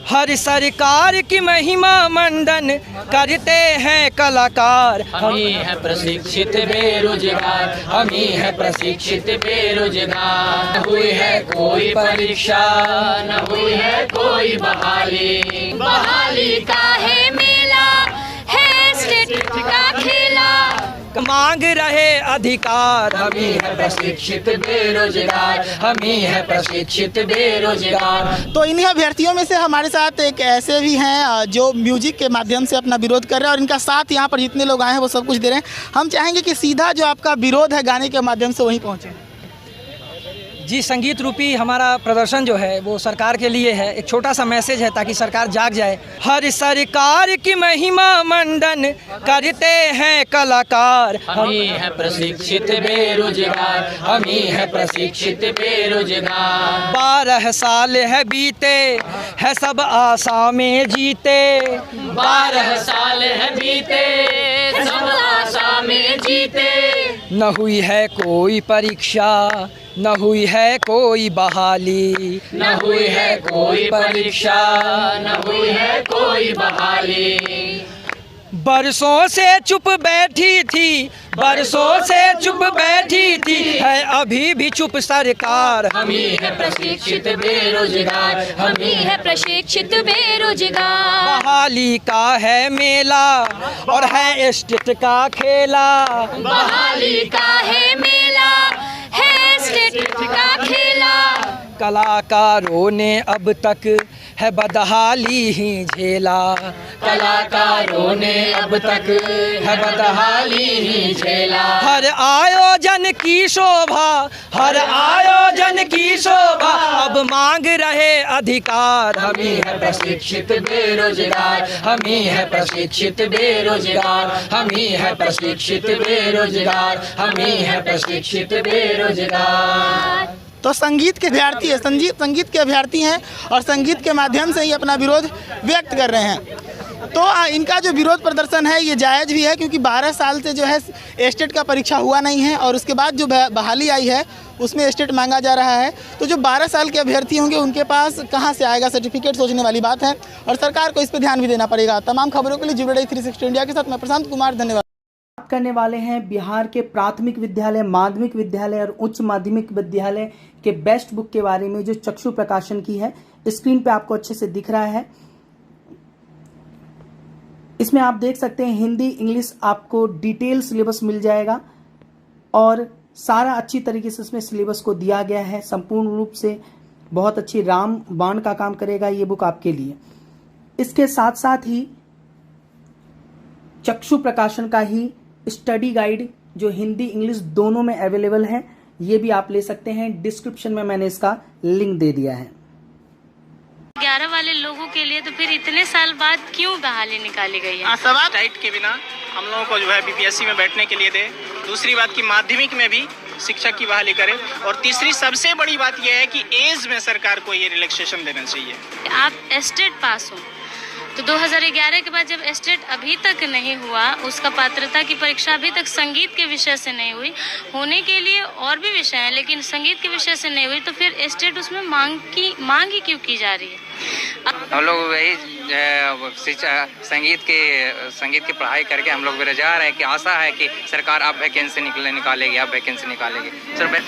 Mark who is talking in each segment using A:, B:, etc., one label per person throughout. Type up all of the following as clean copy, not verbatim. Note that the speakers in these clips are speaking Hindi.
A: हर सरकार की महिमा मंडन करते हैं कलाकार।
B: हम ही है प्रशिक्षित बेरोजगार, हम ही है प्रशिक्षित बेरोजगार। न हुई है कोई परीक्षा, न हुई है कोई बहाली,
C: बहाली का है मेला, है स्टेट का खेला।
A: मांग रहे अधिकार,
B: हम ही है प्रशिक्षित बेरोजगार, हम ही है प्रशिक्षित बेरोजगार।
D: तो इन्हीं अभ्यर्थियों में से हमारे साथ एक ऐसे भी हैं जो म्यूजिक के माध्यम से अपना विरोध कर रहे हैं और इनका साथ यहाँ पर जितने लोग आए हैं वो सब कुछ दे रहे हैं। हम चाहेंगे कि सीधा जो आपका विरोध है गाने के माध्यम से वहीं पहुँचे।
A: जी, संगीत रूपी हमारा प्रदर्शन जो है वो सरकार के लिए है, एक छोटा सा मैसेज है ताकि सरकार जाग जाए। हर सरकार की महिमा मंडन करते हैं कलाकार।
B: हम ही है प्रशिक्षित बेरोजगार, हम ही है प्रशिक्षित बेरोजगार।
A: 12 साल है बीते है सब आशा में जीते,
B: 12 साल है बीते सब आशा में जीते।
A: न हुई है कोई परीक्षा, न हुई है कोई बहाली,
B: न हुई है कोई परीक्षा, न हुई है कोई बहाली।
A: बरसों से चुप बैठी थी, बरसों से चुप बैठी थी, है अभी भी चुप सरकार।
B: हम ही है प्रशिक्षित बेरोजगार,
C: हम ही है प्रशिक्षित बेरोजगार।
A: बहाली का है मेला और है स्टेट का खेला,
C: बहाली का है मेला, है स्टेट का खेला।
A: कलाकारों ने अब तक है बदहाली ही झेला,
B: कलाकारों ने अब तक है बदहाली ही झेला।
A: हर आयोजन की शोभा, हर आयोजन की शोभा, अब मांग रहे अधिकार।
B: हम ही है प्रशिक्षित बेरोजगार, हम ही है प्रशिक्षित बेरोजगार, हम ही है प्रशिक्षित बेरोजगार, हम ही है प्रशिक्षित बेरोजगार।
D: तो संगीत के अभ्यर्थी है, संगीत के अभ्यर्थी हैं और संगीत के माध्यम से ही अपना विरोध व्यक्त कर रहे हैं। तो इनका जो विरोध प्रदर्शन है ये जायज़ भी है क्योंकि 12 साल से जो है स्टेट का परीक्षा हुआ नहीं है और उसके बाद जो बहाली आई है उसमें स्टेट मांगा जा रहा है। तो जो 12 साल के अभ्यर्थी होंगे उनके पास कहाँ से आएगा सर्टिफिकेट, सोचने वाली बात है और सरकार को इस पर ध्यान भी देना पड़ेगा। तमाम खबरों के लिए जुड़े 360 इंडिया के साथ मैं प्रशांत कुमार, धन्यवाद।
E: करने वाले हैं बिहार के प्राथमिक विद्यालय, माध्यमिक विद्यालय और उच्च माध्यमिक विद्यालय के बेस्ट बुक के बारे में जो चक्षु प्रकाशन की है। स्क्रीन पे आपको अच्छे से दिख रहा है। इसमें आप देख सकते हैं हिंदी, इंग्लिश आपको डिटेल सिलेबस मिल जाएगा और सारा अच्छी तरीके से इसमें सिलेबस को दिया गया है। संपूर्ण रूप से बहुत अच्छी राम बाण का काम करेगा ये बुक आपके लिए। इसके साथ साथ ही चक्षु प्रकाशन का ही स्टडी गाइड जो हिंदी इंग्लिश दोनों में अवेलेबल है, ये भी आप ले सकते हैं। डिस्क्रिप्शन में मैंने इसका लिंक दे दिया है।
F: 11 वाले लोगों के लिए तो फिर इतने साल बाद क्यों बहाली निकाली गई है?
D: सवाल
G: टाइट के बिना हम लोगों को जो है बीपीएससी में बैठने के लिए दे। दूसरी बात की माध्यमिक में भी शिक्षक की बहाली करे और तीसरी सबसे बड़ी बात यह है कि एज में सरकार को ये रिलैक्सेशन देना चाहिए।
F: आप एस्टेट पास हो तो 2011 के बाद जब एस्टेट अभी तक नहीं हुआ, उसका पात्रता की परीक्षा अभी तक संगीत के विषय से नहीं हुई, होने के लिए और भी विषय हैं लेकिन संगीत के विषय से नहीं हुई, तो फिर एस्टेट उसमें मांग ही क्यों की जा रही है?
H: हम लोग वही शिक्षा संगीत की पढ़ाई करके हम लोग बेरोजगार है कि आशा है कि सरकार अब वैकेंसी निकालेगी, अब वैकेंसी निकालेगी। सर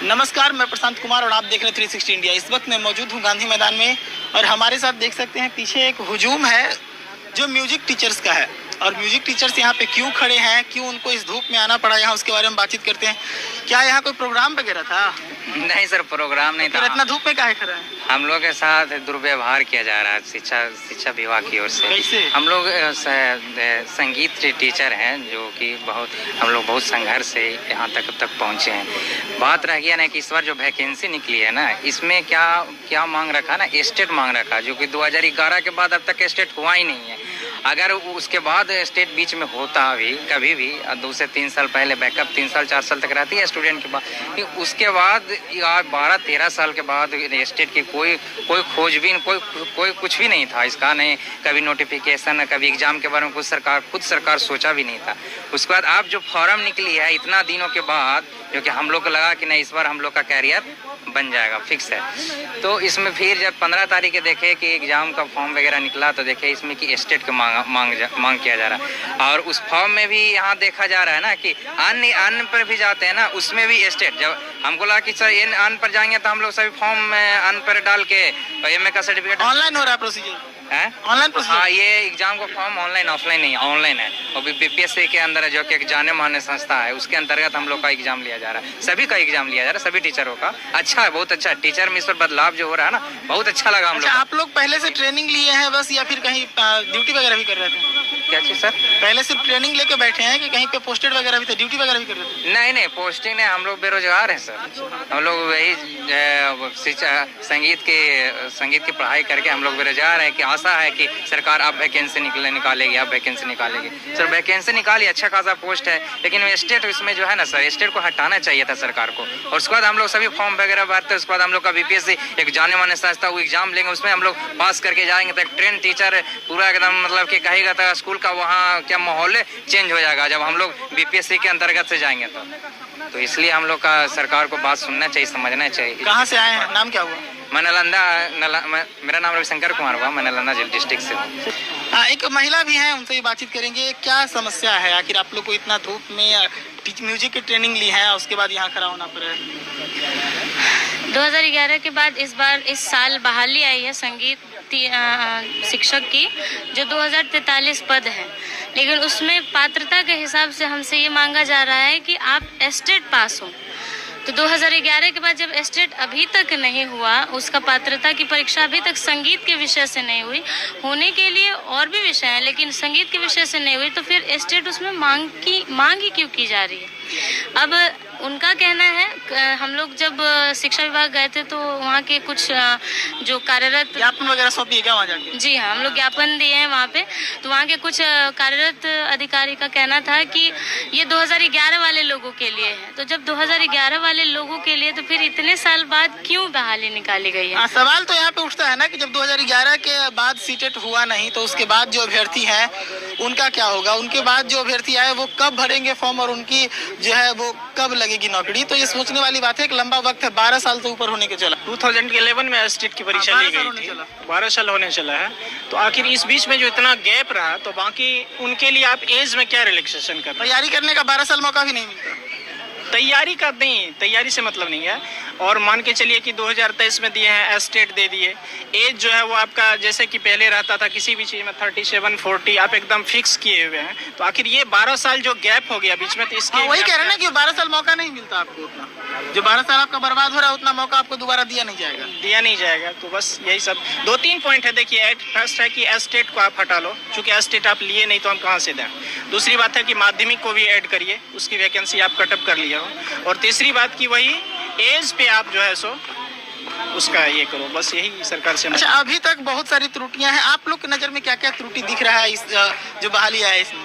D: नमस्कार, मैं प्रशांत कुमार और आप देख रहे हैं 360 इंडिया। इस वक्त मैं मौजूद हूँ गांधी मैदान में और हमारे साथ देख सकते हैं पीछे एक हुजूम है जो म्यूजिक टीचर्स का है और म्यूजिक टीचर्स यहाँ पे क्यों खड़े हैं, क्यों उनको इस धूप में आना पड़ा यहाँ, उसके बारे में बातचीत करते हैं। क्या यहाँ कोई प्रोग्राम वगैरह था?
H: नहीं सर, प्रोग्राम नहीं था।
D: इतना धूप में काहे खड़ा है?
H: हम लोग के साथ दुर्व्यवहार किया जा रहा है शिक्षा विभाग की ओर से।
D: कैसे?
H: हम लोग संगीत टीचर हैं जो कि हम लोग बहुत संघर्ष से यहाँ तक पहुँचे हैं। बात रह गया ना कि इस बार जो वैकेंसी निकली है ना, इसमें क्या मांग रखा ना, स्टेट मांग रखा, जो कि 2011 के बाद अब तक स्टेट हुआ ही नहीं है। अगर उसके बाद स्टेट बीच में होता भी कभी भी 2 से 3 साल पहले बैकअप 3 साल 4 साल तक रहती है स्टूडेंट के पास, उसके बाद 12-13 साल के बाद स्टेट की कोई खोजबीन कोई कुछ भी नहीं था इसका, नहीं कभी नोटिफिकेशन, कभी एग्जाम के बारे में खुद सरकार सोचा भी नहीं था। उसके बाद आप जो फॉर्म निकली है इतना दिनों के बाद, जो कि हम लोग को लगा कि नहीं इस बार हम लोग का कैरियर बन जाएगा, फिक्स है, तो इसमें फिर जब 15 तारीख देखे कि एग्जाम का फॉर्म वगैरह निकला तो देखे इसमें कि स्टेट का मांग किया जा रहा है। और उस फॉर्म में भी यहाँ देखा जा रहा है ना कि अन्य पर भी जाते हैं ना, उसमें भी स्टेट, जब हमको लगा कि सर ये अन्य पर जाएंगे तो हम लोग सभी फॉर्म में अन्य पर डाल के एमए का सर्टिफिकेट
D: ऑनलाइन हो रहा है प्रोसीजर
H: है,
D: ऑनलाइन प्रोसीजर।
H: हाँ, ये एग्जाम का फॉर्म ऑनलाइन ऑफलाइन नहीं ऑनलाइन है, और बीपीएससी के अंदर है जो कि एक जाने माने संस्था है, उसके अंतर्गत हम लोग का एग्जाम लिया जा रहा है, सभी का एग्जाम लिया जा रहा है, सभी टीचरों का। अच्छा है, बहुत अच्छा है, टीचर में इस पर बदलाव जो हो रहा है ना, बहुत अच्छा लगा हम लोग।
D: आप लोग पहले से ट्रेनिंग लिए हैं बस, या फिर कहीं ड्यूटी वगैरह भी कर रहे थे?
H: क्या चीज सर?
D: पहले सिर्फ ट्रेनिंग लेके बैठे हैं कि कहीं पे पोस्टेड वगैरह भी थे, ड्यूटी वगैरह भी कर रहे थे?
H: नहीं, पोस्टिंग नहीं, हम लोग बेरोजगार हैं सर। हम लोग वही संगीत की पढ़ाई करके हम लोग बेरोजगार हैं, कि आशा है कि सरकार अब वैकेंसी निकालेगी। सर वैकेंसी निकाली, अच्छा खासा पोस्ट है, लेकिन स्टेट इसमें जो है ना सर, स्टेट को हटाना चाहिए था सरकार को। और उसके बाद हम लोग सभी फॉर्म वगैरह भरते, उसके बाद हम लोग का बीपीएससी एक जाने माने संस्था, वो एग्जाम लेंगे, उसमें हम लोग पास करके जाएंगे तो एक ट्रेन टीचर पूरा एकदम मतलब कि कहेगा था स्कूल का वहाँ क्या माहौल चेंज हो जाएगा जब हम लोग बीपीएससी के अंतर्गत से जाएंगे तो इसलिए हम लोग का सरकार को बात सुनना चाहिए, समझना चाहिए।
D: कहाँ से आए हैं, नाम क्या हुआ?
H: मैं मेरा नाम रविशंकर कुमार हुआ, मैं नालंदा डिस्ट्रिक्ट से हूँ।
D: एक महिला भी हैं, उनसे भी बातचीत करेंगे। क्या समस्या है आखिर आप लोग को, इतना धूप में म्यूजिक की ट्रेनिंग ली है, उसके बाद यहाँ खड़ा होना पड़ा है?
F: 2011 के बाद इस साल बहाली आई है संगीत शिक्षक की, जो 2043 पद है, लेकिन उसमें पात्रता के हिसाब से हमसे ये मांगा जा रहा है कि आप एस्टेट पास हो। तो 2011 के बाद जब एस्टेट अभी तक नहीं हुआ, उसका पात्रता की परीक्षा अभी तक संगीत के विषय से नहीं हुई, होने के लिए और भी विषय हैं लेकिन संगीत के विषय से नहीं हुई, तो फिर एस्टेट उसमें मांग ही क्यों की जा रही है? अब उनका कहना है, हम लोग जब शिक्षा विभाग गए थे तो वहाँ के कुछ जो कार्यरत
D: ज्ञापन वगैरह सौंपी क्या वहाँ जाके?
F: जी हाँ, हम लोग ज्ञापन दिए हैं वहाँ पे, तो वहाँ के कुछ कार्यरत अधिकारी का कहना था कि ये 2011 वाले लोगों के लिए है। तो जब 2011 वाले लोगों के लिए, तो फिर इतने साल बाद क्यों बहाली निकाली गई है?
D: सवाल तो यहाँ पे उठता है ना कि जब 2011 के बाद सीटेट हुआ नहीं तो उसके बाद जो अभ्यर्थी है उनका क्या होगा? उनके बाद जो अभ्यर्थी आए वो कब भरेंगे फॉर्म और उनकी जो है वो कब लगेगी नौकरी? तो ये सोचने वाली बात है। एक लंबा वक्त है, 12 साल से ऊपर होने के चला।
G: 2011 में स्टेट की परीक्षा ली गई थी, 12 साल होने चला है। तो आखिर इस बीच में जो इतना गैप रहा, तो बाकी उनके लिए आप एज में क्या रिलैक्सेशन कर?
D: तैयारी करने का 12 साल मौका भी नहीं मिलता।
G: तैयारी से मतलब नहीं है। और मान के चलिए कि 2023 में दिए हैं, स्टेट दे दिए, एज जो है वो आपका जैसे कि पहले रहता था किसी भी चीज़ में 37-40 आप एकदम फिक्स किए हुए हैं। तो आखिर ये 12 साल जो गैप हो गया बीच में, तो इसके
D: वही कह रहे हैं ना कि 12 साल मौका नहीं मिलता आपको उतना, जो 12 साल आपका बर्बाद हो रहा है उतना मौका आपको दोबारा दिया नहीं जाएगा। तो बस यही सब 2-3 पॉइंट है। देखिए, फर्स्ट है कि स्टेट को आप हटा लो, चूंकि स्टेट आप लिए नहीं तो हम कहाँ से दें। दूसरी बात है कि माध्यमिक को भी ऐड करिए, उसकी वैकेंसी आप कटअप कर लिया हो। और तीसरी बात की वही एज पे आप जो है सो उसका ये करो, बस यही सरकार से। अच्छा, अभी तक बहुत सारी त्रुटियां हैं, आप लोग की नज़र में क्या क्या त्रुटि दिख रहा है इस जो बहाली है इसमें?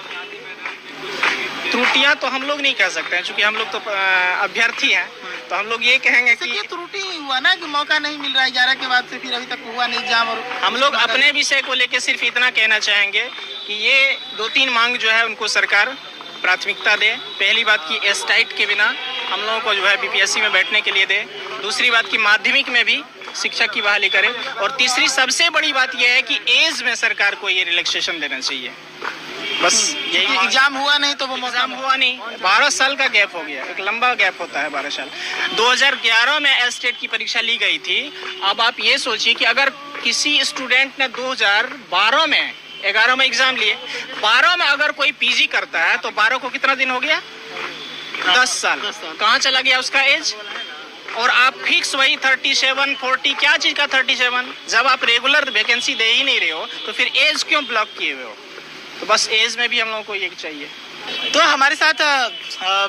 G: त्रुटियां तो हम लोग नहीं कह सकते हैं, चूंकि हम लोग तो अभ्यर्थी हैं, तो हम लोग ये कहेंगे कि
D: ये त्रुटि ही हुआ ना कि मौका नहीं मिल रहा है 11 के बाद से, फिर अभी तक हुआ नहीं एग्जाम। और
G: हम लोग अपने विषय को लेकर सिर्फ इतना कहना चाहेंगे कि ये 2-3 मांग जो है उनको सरकार प्राथमिकता दे। पहली बात की एस्टाइट के बिना हम लोगों को जो है बीपीएससी में बैठने के लिए दे। दूसरी बात की माध्यमिक में भी शिक्षक की बहाली करे। और तीसरी सबसे बड़ी बात यह है कि एज में सरकार को ये रिलैक्सेशन देना चाहिए। बस यही।
D: एग्जाम हुआ नहीं तो वो
G: एग्जाम हुआ नहीं, 12 साल का गैप हो गया, एक लंबा गैप होता है 12 साल। 2011 में एस्टेट की परीक्षा ली गई थी। अब आप ये सोचिए कि अगर किसी स्टूडेंट ने 2012 में 11 में एग्जाम लिए, 12 में अगर कोई पीजी करता है तो 12 को कितना दिन हो गया? 10 साल। कहाँ चला गया उसका एज? और आप फिक्स वही 37-40, क्या चीज का 37? जब आप रेगुलर वैकेंसी दे ही नहीं रहे हो तो फिर एज क्यों ब्लॉक किए हुए हो? तो बस एज में भी हम लोगों को ये चाहिए।
D: तो हमारे साथ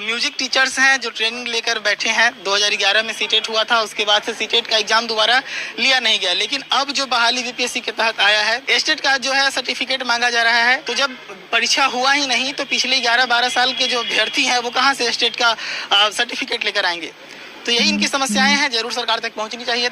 D: म्यूजिक टीचर्स हैं जो ट्रेनिंग लेकर बैठे हैं। 2011 में सीटेट हुआ था, उसके बाद से सीटेट का एग्जाम दोबारा लिया नहीं गया, लेकिन अब जो बहाली बीपीएससी के तहत आया है, एस्टेट का जो है सर्टिफिकेट मांगा जा रहा है। तो जब परीक्षा हुआ ही नहीं तो पिछले 11-12 साल के जो अभ्यर्थी हैं वो कहाँ से एस्टेट का सर्टिफिकेट लेकर आएंगे। तो यही इनकी समस्याएं हैं, जरूर सरकार तक पहुँचनी चाहिए।